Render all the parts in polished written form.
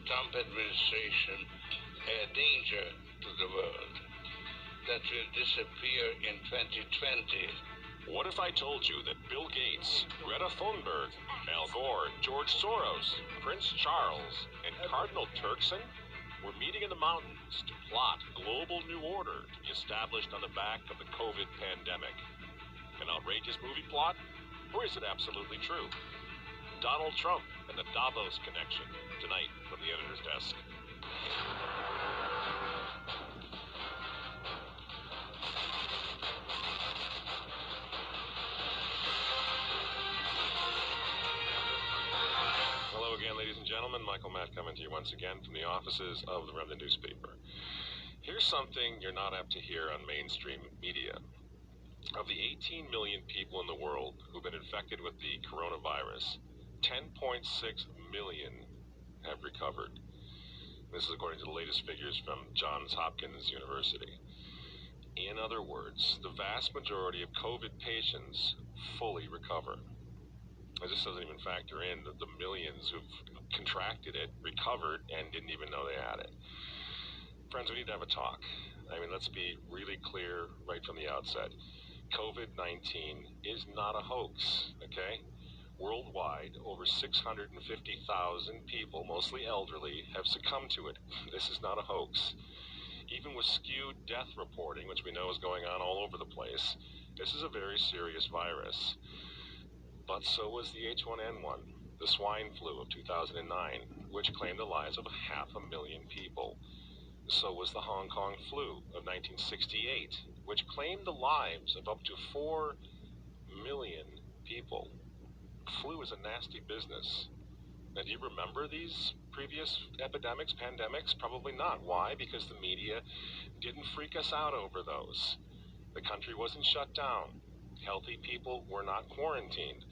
Trump administration a danger to the world that will disappear in 2020. What if I told you that Bill Gates, Greta Thunberg, Al Gore, George Soros, Prince Charles, and Cardinal Turkson were meeting in the mountains to plot a global new order to be established on the back of the COVID pandemic? An outrageous movie plot? Or is it absolutely true? Donald Trump and the Davos connection, tonight from the editor's desk. Hello again, ladies and gentlemen. Michael Matt coming to you once again from the offices of the Remnant newspaper. Here's something you're not apt to hear on mainstream media. Of the 18 million people in the world who've been infected with the coronavirus, 10.6 million have recovered. This is according to the latest figures from Johns Hopkins University. In other words, the vast majority of COVID patients fully recover. This doesn't even factor in the millions who've contracted it, recovered, and didn't even know they had it. Friends, we need to have a talk. I mean, let's be really clear right from the outset. COVID-19 is not a hoax, okay? Worldwide, over 650,000 people, mostly elderly, have succumbed to it. This is not a hoax. Even with skewed death reporting, which we know is going on all over the place, this is a very serious virus. But so was the H1N1, the swine flu of 2009, which claimed the lives of 500,000 people. So was the Hong Kong flu of 1968, which claimed the lives of up to 4 million people. Flu is a nasty business. Now, do you remember these previous epidemics, pandemics? Probably not. Why? Because the media didn't freak us out over those. The country wasn't shut down. Healthy people were not quarantined.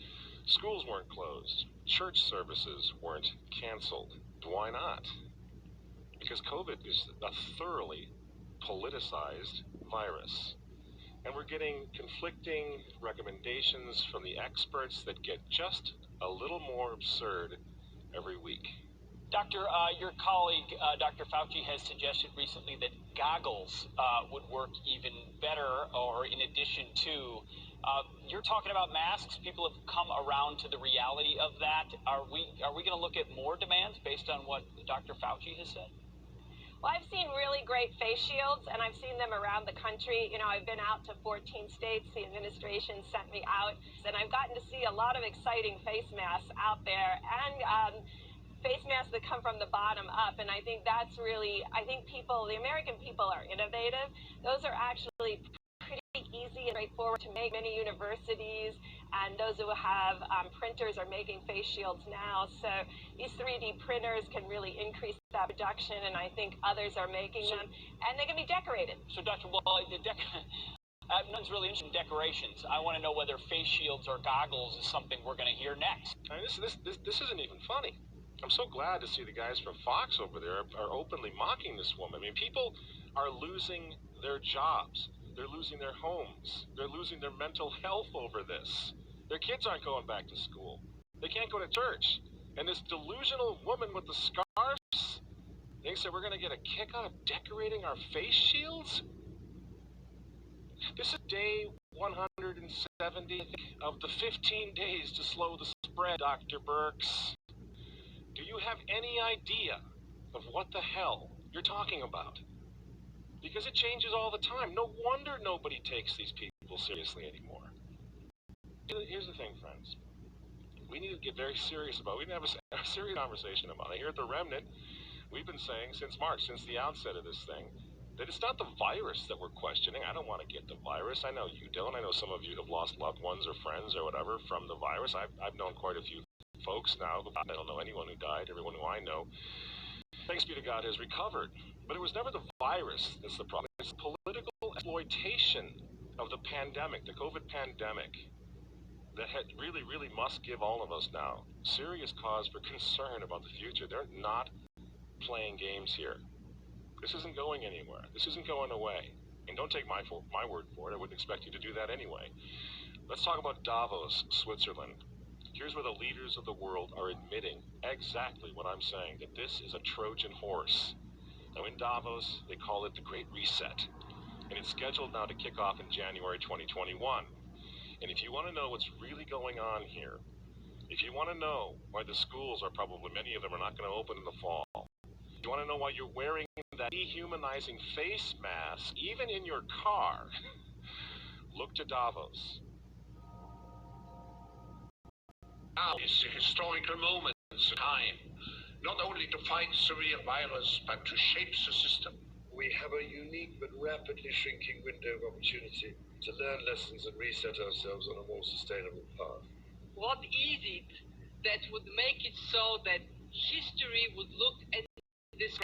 Schools weren't closed. Church services weren't canceled. Why not? Because COVID is a thoroughly politicized virus. And we're getting conflicting recommendations from the experts that get just a little more absurd every week. Doctor, your colleague, Dr. Fauci, has suggested recently that goggles would work even better, or in addition to. You're talking about masks. People have come around to the reality of that. Are we going to look at more demands based on what Dr. Fauci has said? Well, I've seen really great face shields, and I've seen them around the country. You know, I've been out to 14 states. The administration sent me out, and I've gotten to see a lot of exciting face masks out there, and face masks that come from the bottom up. And I think that's really, the American people are innovative. Those are actually pretty easy and straightforward to make. Many universities and those who have printers are making face shields now. So these 3D printers can really increase that production, and I think others are making them, and they can be decorated. So, Dr. Well, none's really interested in decorations. I want to know whether face shields or goggles is something we're going to hear next. I mean, this isn't even funny. I'm so glad to see the guys from Fox over there are openly mocking this woman. I mean, people are losing their jobs. They're losing their homes. They're losing their mental health over this. Their kids aren't going back to school. They can't go to church. And this delusional woman with the scarves thinks that we're going to get a kick out of decorating our face shields? This is day 170 of the 15 days to slow the spread, Dr. Birx. Do you have any idea of what the hell you're talking about? Because it changes all the time. No wonder nobody takes these people seriously anymore. Here's the thing, friends. We need to get very serious about it. We need to have a serious conversation about it. Here at the Remnant, we've been saying since March, since the outset of this thing, that it's not the virus that we're questioning. I don't want to get the virus. I know you don't. I know some of you have lost loved ones or friends or whatever from the virus. I've known quite a few folks now. I don't know anyone who died. Everyone who I know, thanks be to God, has recovered. But it was never the virus that's the problem. It's political exploitation of the pandemic, the COVID pandemic, that really, really must give all of us now serious cause for concern about the future. They're not playing games here. This isn't going anywhere. This isn't going away. And don't take my word for it. I wouldn't expect you to do that anyway. Let's talk about Davos, Switzerland. Here's where the leaders of the world are admitting exactly what I'm saying, that this is a Trojan horse. Now in Davos, they call it the Great Reset, and it's scheduled now to kick off in January 2021. And if you want to know what's really going on here, if you want to know why the schools are probably, many of them are not going to open in the fall, if you want to know why you're wearing that dehumanizing face mask, even in your car, look to Davos. Now is the historical moment, the time, not only to fight the real virus, but to shape the system. We have a unique but rapidly shrinking window of opportunity to learn lessons and reset ourselves on a more sustainable path. What is it that would make it so that history would look at this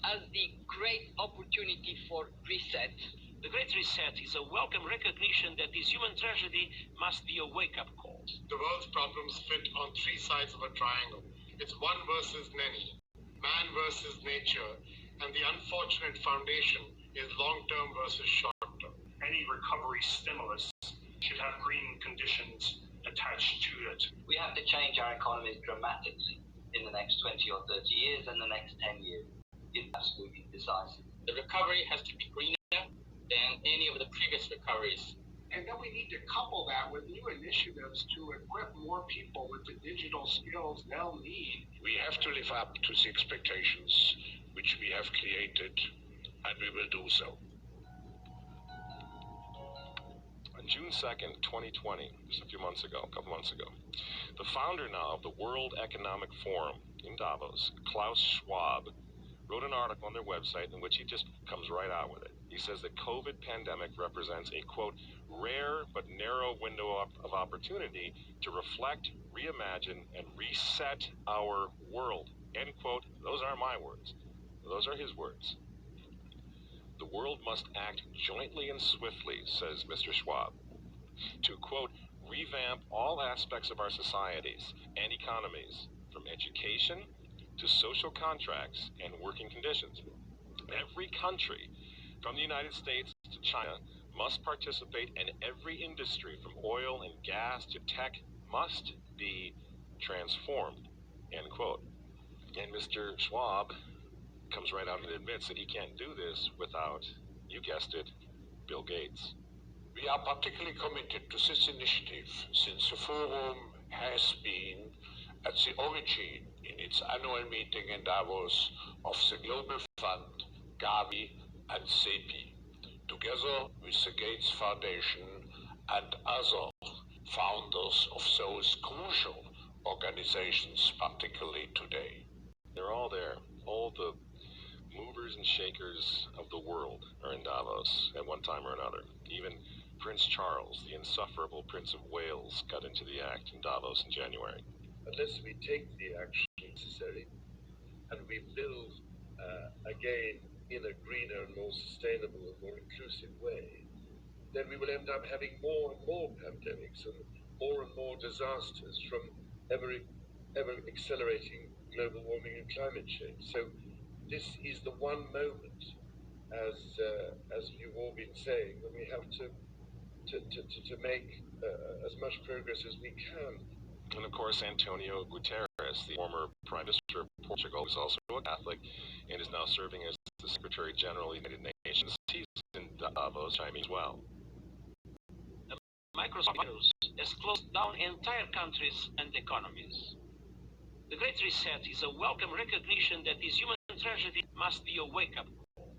as the great opportunity for reset? The Great Reset is a welcome recognition that this human tragedy must be a wake-up call. The world's problems fit on three sides of a triangle. It's one versus many, man versus nature, and the unfortunate foundation is long-term versus short-term. Any recovery stimulus should have green conditions attached to it. We have to change our economies dramatically in the next 20 or 30 years and the next 10 years. It's absolutely decisive. The recovery has to be greener than any of the previous recoveries. And then we need to couple that with new initiatives to equip more people with the digital skills they'll need. We have to live up to the expectations which we have created, and we will do so. On June 2nd, 2020, just a couple months ago, the founder now of the World Economic Forum in Davos, Klaus Schwab, wrote an article on their website in which he just comes right out with it. He says the COVID pandemic represents a, quote, rare but narrow window of opportunity to reflect, reimagine, and reset our world, end quote. Those aren't my words. Those are his words. The world must act jointly and swiftly, says Mr. Schwab, to, quote, revamp all aspects of our societies and economies, from education to social contracts and working conditions. Every country, from the United States to China, must participate, and every industry, from oil and gas to tech, must be transformed, end quote. And Mr. Schwab comes right out and admits that he can't do this without, you guessed it, Bill Gates. We are particularly committed to this initiative since the Forum has been at the origin in its annual meeting in Davos of the Global Fund, Gavi, and CEPI, together with the Gates Foundation and other founders of those crucial organizations, particularly today. They're all there. All the movers and shakers of the world are in Davos at one time or another. Even Prince Charles, the insufferable Prince of Wales, got into the act in Davos in January. Unless we take the action necessary and we build again in a greener and more sustainable and more inclusive way, then we will end up having more and more pandemics and more disasters from ever accelerating global warming and climate change. So this is the one moment, as you've all been saying, when we have to make as much progress as we can. And of course, Antonio Guterres, the former Prime Minister of Portugal, is also a Catholic and is now serving as the Secretary General of the United Nations. He's in Davos, chiming as well. The Microsoft virus has closed down entire countries and economies. The Great Reset is a welcome recognition that this human tragedy must be a wake-up call.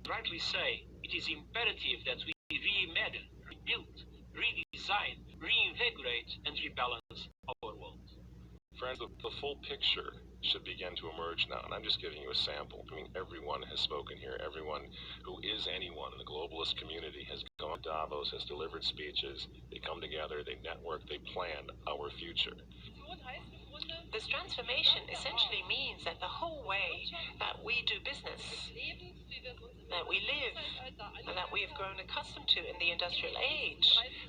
Rightly say, it is imperative that we reimagine, rebuild, redesign, reinvigorate, and rebalance our world. Friends, the full picture should begin to emerge now, and I'm just giving you a sample. I mean, everyone has spoken here. Everyone who is anyone in the globalist community has gone to Davos, has delivered speeches. They come together, they network, they plan our future. This transformation essentially means that the whole way that we do business, that we live, and that we have grown accustomed to in the industrial age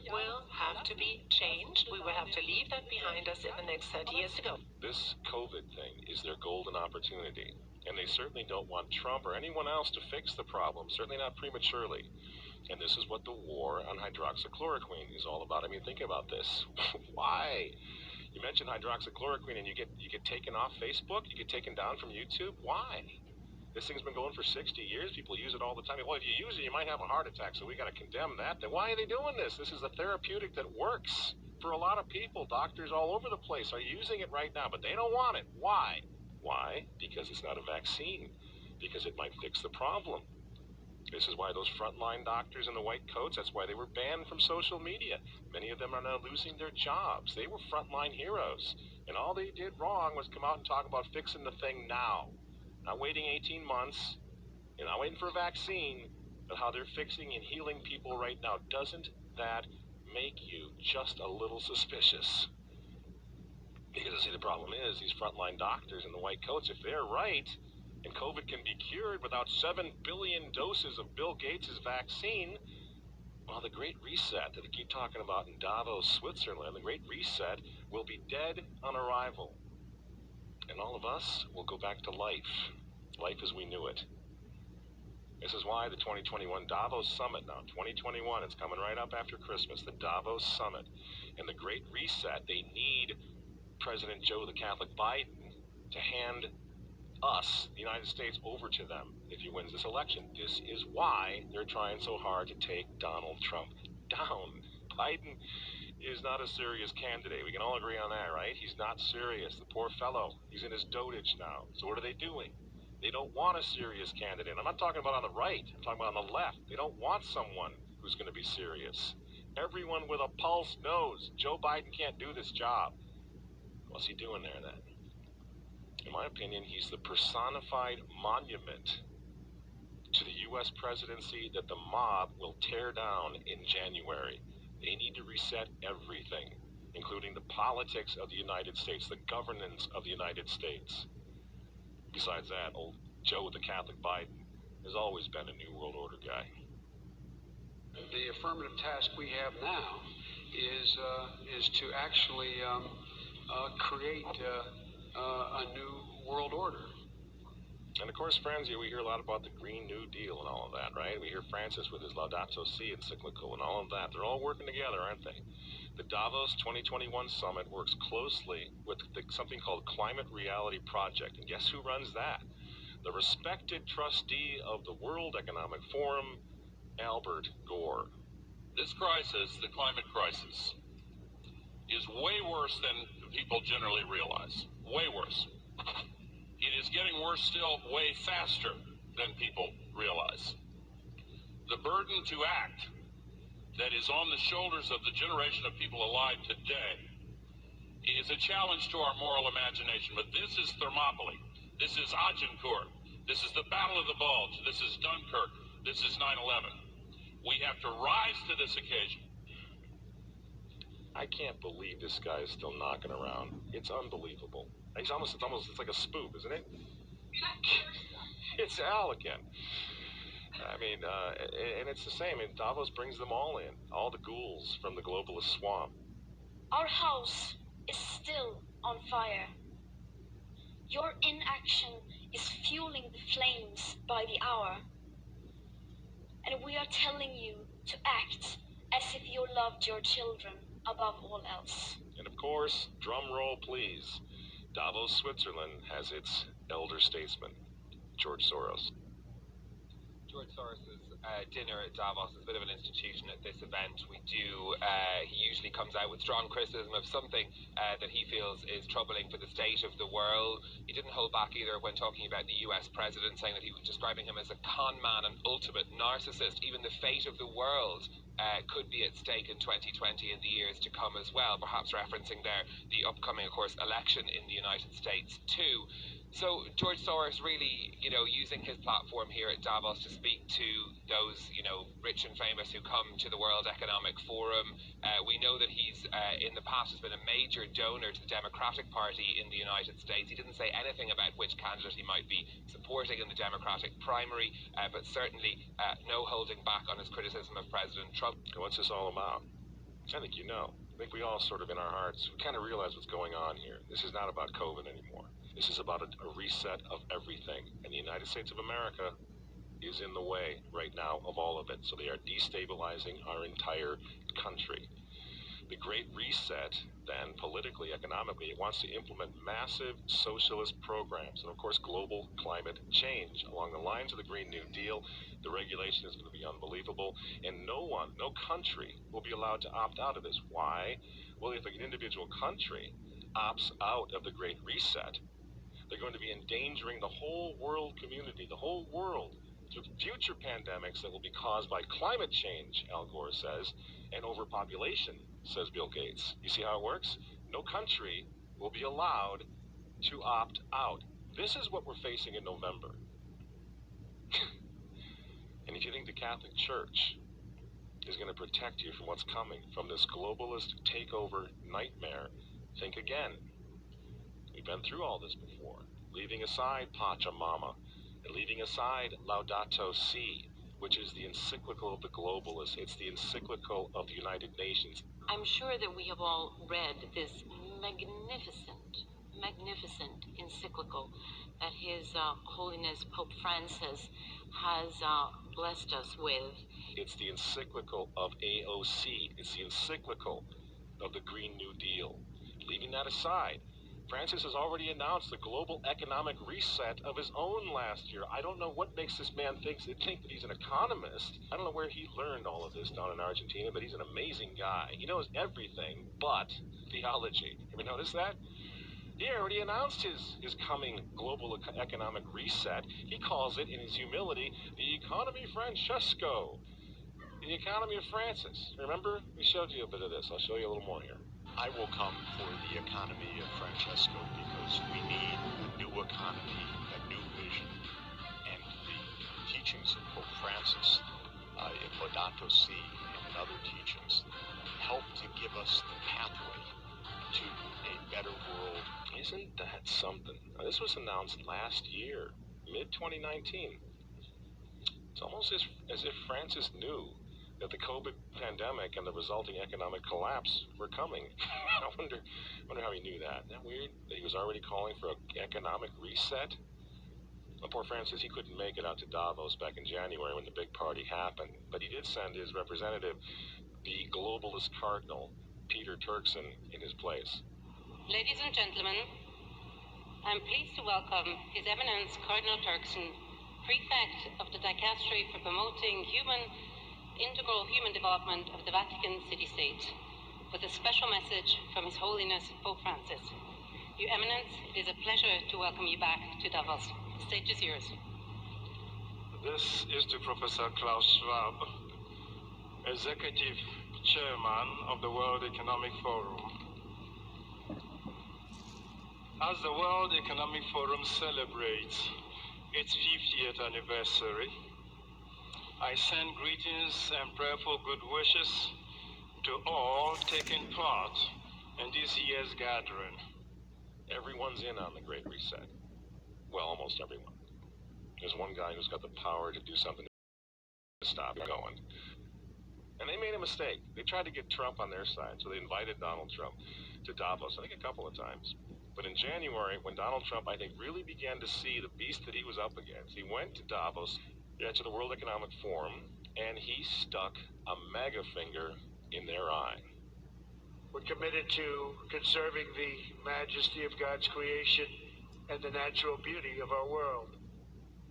will have to be changed. We will have to leave that behind us in the next 30 years to go. This COVID thing is their golden opportunity, and they certainly don't want Trump or anyone else to fix the problem, certainly not prematurely. And this is what the war on hydroxychloroquine is all about. I mean, think about this. Why? You mention hydroxychloroquine and you get taken off Facebook, you get taken down from YouTube. Why? This thing's been going for 60 years. People use it all the time. Well, if you use it, you might have a heart attack, so we got to condemn that. Then why are they doing this? This is a therapeutic that works for a lot of people. Doctors all over the place are using it right now, but they don't want it. Why? Why? Because it's not a vaccine. Because it might fix the problem. This is why those frontline doctors in the white coats, that's why they were banned from social media. Many of them are now losing their jobs. They were frontline heroes. And all they did wrong was come out and talk about fixing the thing now. Not waiting 18 months, and not waiting for a vaccine, but how they're fixing and healing people right now. Doesn't that make you just a little suspicious? Because, see, the problem is these frontline doctors in the white coats, if they're right, and COVID can be cured without 7 billion doses of Bill Gates' vaccine, well, the Great Reset that they keep talking about in Davos, Switzerland, the Great Reset will be dead on arrival. And all of us will go back to life as we knew it. This is why the 2021 Davos Summit now, 2021, it's coming right up after Christmas, the Davos Summit. And the Great Reset, they need President Joe the Catholic Biden to hand us, the United States, over to them if he wins this election. This is why they're trying so hard to take Donald Trump down. Biden is not a serious candidate. We can all agree on that, right? He's not serious. The poor fellow. He's in his dotage now. So what are they doing? They don't want a serious candidate. I'm not talking about on the right. I'm talking about on the left. They don't want someone who's going to be serious. Everyone with a pulse knows Joe Biden can't do this job. What's he doing there then? In my opinion, he's the personified monument to the U.S. presidency that the mob will tear down in January. They need to reset everything, including the politics of the United States, the governance of the United States. Besides that, old Joe the Catholic Biden has always been a New World Order guy. The affirmative task we have now is to actually create a new world order. And of course, friends, we hear a lot about the Green New Deal and all of that, right? We hear Francis with his Laudato Si encyclical and all of that. They're all working together, aren't they? The Davos 2021 Summit works closely with something called Climate Reality Project. And guess who runs that? The respected trustee of the World Economic Forum, Albert Gore. This crisis, the climate crisis, is way worse than people generally realize. Way worse. It is getting worse still way faster than people realize. The burden to act that is on the shoulders of the generation of people alive today is a challenge to our moral imagination. But this is Thermopylae. This is Agincourt. This is the Battle of the Bulge. This is Dunkirk. This is 9/11. We have to rise to this occasion. I can't believe this guy is still knocking around. It's unbelievable. It's like a spook, isn't it? It's Al again. I mean, and it's the same. And Davos brings them all in, all the ghouls from the globalist swamp. Our house is still on fire. Your inaction is fueling the flames by the hour. And we are telling you to act as if you loved your children above all else. And of course, drum roll please, Davos, Switzerland has its elder statesman, George Soros. George Soros's dinner at Davos is a bit of an institution at this event. He usually comes out with strong criticism of something that he feels is troubling for the state of the world. He didn't hold back either when talking about the US president, saying that he was describing him as a con man, an ultimate narcissist. Even the fate of the world could be at stake in 2020 and the years to come as well, perhaps referencing there the upcoming, of course, election in the United States too. So George Soros really, using his platform here at Davos to speak to those, rich and famous who come to the World Economic Forum. We know that he's, in the past, has been a major donor to the Democratic Party in the United States. He didn't say anything about which candidate he might be supporting in the Democratic primary, but certainly no holding back on his criticism of President Trump. What's this all about? I think you know. I think we all sort of in our hearts, we kind of realize what's going on here. This is not about COVID anymore. This is about a reset of everything. And the United States of America is in the way right now of all of it. So they are destabilizing our entire country. The Great Reset, then, politically, economically, it wants to implement massive socialist programs and, of course, global climate change. Along the lines of the Green New Deal, the regulation is going to be unbelievable, and no country will be allowed to opt out of this. Why? Well, if an individual country opts out of the Great Reset, they're going to be endangering the whole world community, the whole world, through future pandemics that will be caused by climate change, Al Gore says, and overpopulation, says Bill Gates. You see how it works? No country will be allowed to opt out. This is what we're facing in November. And if you think the Catholic Church is going to protect you from what's coming, from this globalist takeover nightmare, think again. We've been through all this before. Leaving aside Pachamama, and leaving aside Laudato Si, which is the encyclical of the globalists. It's the encyclical of the United Nations. I'm sure that we have all read this magnificent encyclical that His Holiness Pope Francis has blessed us with. It's the encyclical of AOC. It's the encyclical of the Green New Deal. Leaving that aside, Francis has already announced the global economic reset of his own last year. I don't know what makes this man think that he's an economist. I don't know where he learned all of this down in Argentina, but he's an amazing guy. He knows everything but theology. Ever notice that? He already announced his coming global economic reset. He calls it, in his humility, the Economy Francesco. The economy of Francis. Remember? We showed you a bit of this. I'll show you a little more here. I will come for the economy of Francesco because we need a new economy, a new vision, and the teachings of Pope Francis in Laudato Si and other teachings help to give us the pathway to a better world. Isn't that something? Now, this was announced last year, mid-2019. It's almost as if Francis knew that the COVID pandemic and the resulting economic collapse were coming. I wonder how he knew that. Isn't that weird that he was already calling for an economic reset? Well, poor Francis, he couldn't make it out to Davos back in January when the big party happened, but he did send his representative, the globalist cardinal, Peter Turkson, in his place. Ladies and gentlemen, I'm pleased to welcome His Eminence Cardinal Turkson, Prefect of the Dicastery for Promoting Integral Human Development of the Vatican City-State, with a special message from His Holiness Pope Francis. Your Eminence, it is a pleasure to welcome you back to Davos. The stage is yours. This is to Professor Klaus Schwab, Executive Chairman of the World Economic Forum. As the World Economic Forum celebrates its 50th anniversary, I send greetings and prayerful good wishes to all taking part in this year's gathering. Everyone's in on the Great Reset. Well, almost everyone. There's one guy who's got the power to do something to stop it going. And they made a mistake. They tried to get Trump on their side, so they invited Donald Trump to Davos, I think a couple of times. But in January, when Donald Trump, I think, really began to see the beast that he was up against, he went to Davos, to the World Economic Forum, and he stuck a mega finger in their eye. We're committed to conserving the majesty of God's creation and the natural beauty of our world.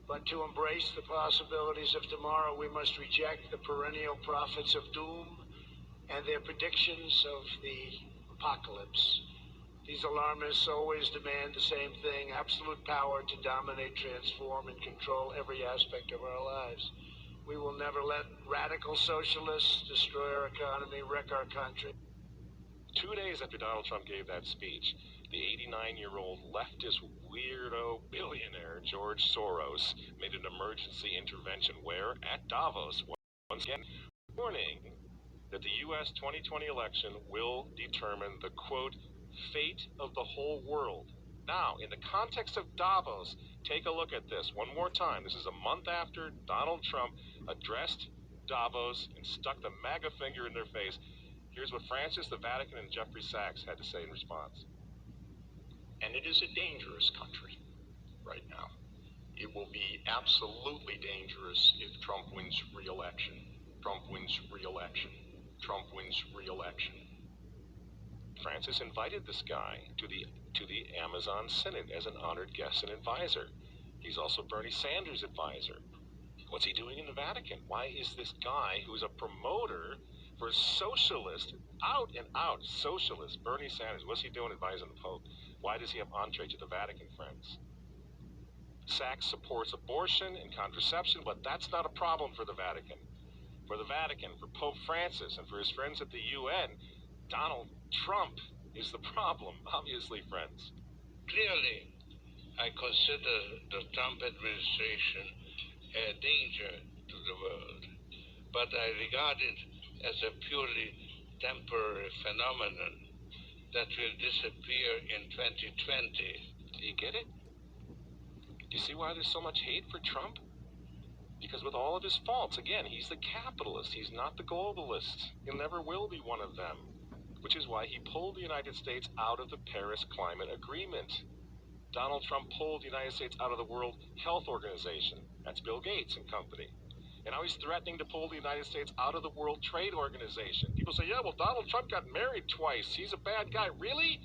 But to embrace the possibilities of tomorrow, we must reject the perennial prophets of doom and their predictions of the apocalypse. These alarmists always demand the same thing: absolute power to dominate, transform, and control every aspect of our lives. We will never let radical socialists destroy our economy, wreck our country. 2 days after Donald Trump gave that speech, the 89-year-old leftist weirdo billionaire George Soros made an emergency intervention where, at Davos, once again, warning that the U.S. 2020 election will determine the, quote, fate of the whole world. Now, in the context of Davos, take a look at this one more time. This is a month after Donald Trump addressed Davos and stuck the MAGA finger in their face. Here's what Francis, the Vatican, and Jeffrey Sachs had to say in response. And it is a dangerous country right now. It will be absolutely dangerous if Trump wins re-election. Trump wins re-election. Trump wins re-election. Francis invited this guy to the Amazon Synod as an honored guest and advisor. He's also Bernie Sanders' advisor. What's he doing in the Vatican? Why is this guy who's a promoter for socialist, out and out socialist, Bernie Sanders, what's he doing advising the Pope? Why does he have entree to the Vatican, friends? Sachs supports abortion and contraception, but that's not a problem for the Vatican. For the Vatican, for Pope Francis, and for his friends at the UN, Donald Trump is the problem, obviously, friends. Clearly, I consider the Trump administration a danger to the world, but I regard it as a purely temporary phenomenon that will disappear in 2020. Do you get it? Do you see why there's so much hate for Trump? Because with all of his faults, again, he's the capitalist. He's not the globalist. He never will be one of them, which is why he pulled the United States out of the Paris Climate Agreement. Donald Trump pulled the United States out of the World Health Organization. That's Bill Gates and company. And now he's threatening to pull the United States out of the World Trade Organization. People say, yeah, well, Donald Trump got married twice. He's a bad guy. Really?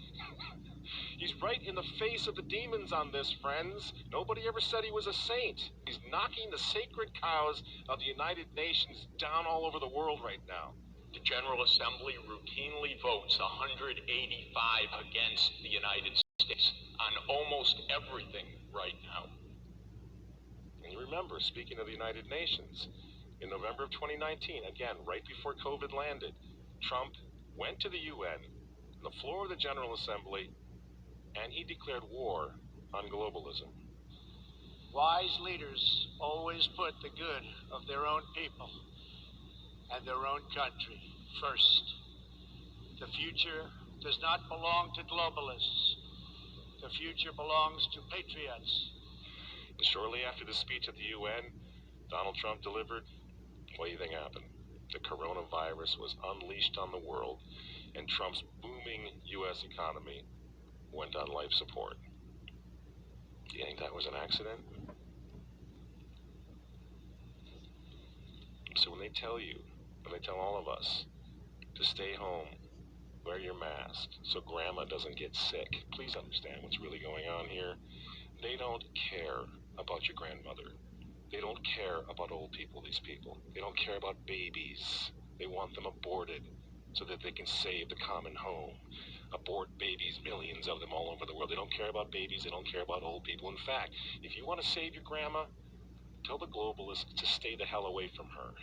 He's right in the face of the demons on this, friends. Nobody ever said he was a saint. He's knocking the sacred cows of the United Nations down all over the world right now. The General Assembly routinely votes 185 against the United States on almost everything right now. And you remember, speaking of the United Nations, in November of 2019, again, right before COVID landed, Trump went to the UN, on the floor of the General Assembly, and he declared war on globalism. Wise leaders always put the good of their own people and their own country first. The future does not belong to globalists. The future belongs to patriots. And shortly after the speech at the UN, Donald Trump delivered, what do you think happened? The coronavirus was unleashed on the world, and Trump's booming U.S. economy went on life support. Do you think that was an accident? So when they tell you, when they tell all of us to stay home, wear your mask so grandma doesn't get sick, please understand what's really going on here. They don't care about your grandmother. They don't care about old people, these people. They don't care about babies. They want them aborted so that they can save the common home. Abort babies, millions of them all over the world. They don't care about babies. They don't care about old people. In fact, if you want to save your grandma, tell the globalists to stay the hell away from her.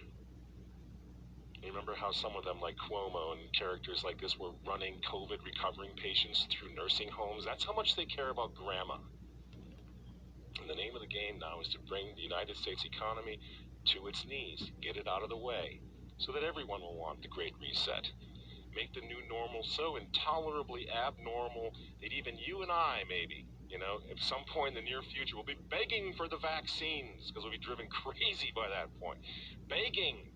You remember how some of them, like Cuomo and characters like this, were running COVID recovering patients through nursing homes? That's how much they care about grandma. And the name of the game now is to bring the United States economy to its knees, get it out of the way, so that everyone will want the Great Reset. Make the new normal so intolerably abnormal that even you and I, maybe, at some point in the near future, will be begging for the vaccines because we'll be driven crazy by that point. Begging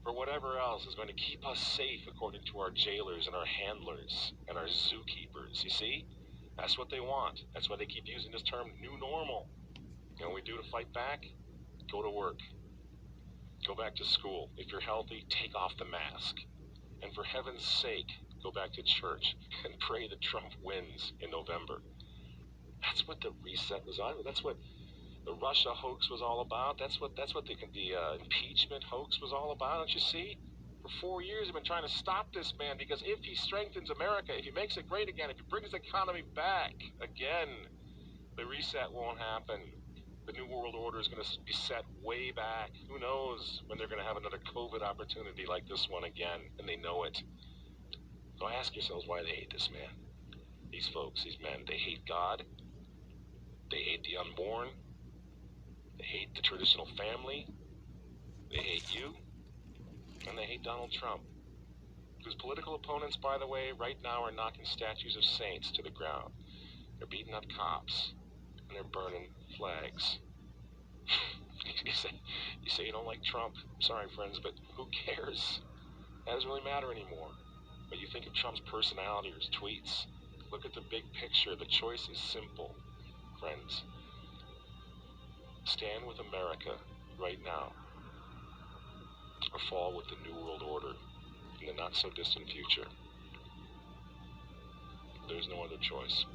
for whatever else is going to keep us safe according to our jailers and our handlers and our zookeepers. You see? That's what they want. That's why they keep using this term, new normal. You know what we do to fight back? Go to work. Go back to school. If you're healthy, take off the mask. And for heaven's sake, go back to church and pray that Trump wins in November. That's what the reset was on. That's what the Russia hoax was all about. That's what the impeachment hoax was all about. Don't you see? For 4 years, we've been trying to stop this man because if he strengthens America, if he makes it great again, if he brings the economy back again, the reset won't happen. The New World Order is going to be set way back. Who knows when they're going to have another COVID opportunity like this one again, and they know it. So ask yourselves why they hate this man. These folks, these men, they hate God. They hate the unborn. They hate the traditional family. They hate you. And they hate Donald Trump. Whose political opponents, by the way, right now are knocking statues of saints to the ground. They're beating up cops. And they're burning flags. You say you don't like Trump. I'm sorry, friends, but who cares? That doesn't really matter anymore. But you think of Trump's personality or his tweets. Look at the big picture. The choice is simple, friends. stand with America right now, or fall with the New World Order in the not-so-distant future. There's no other choice.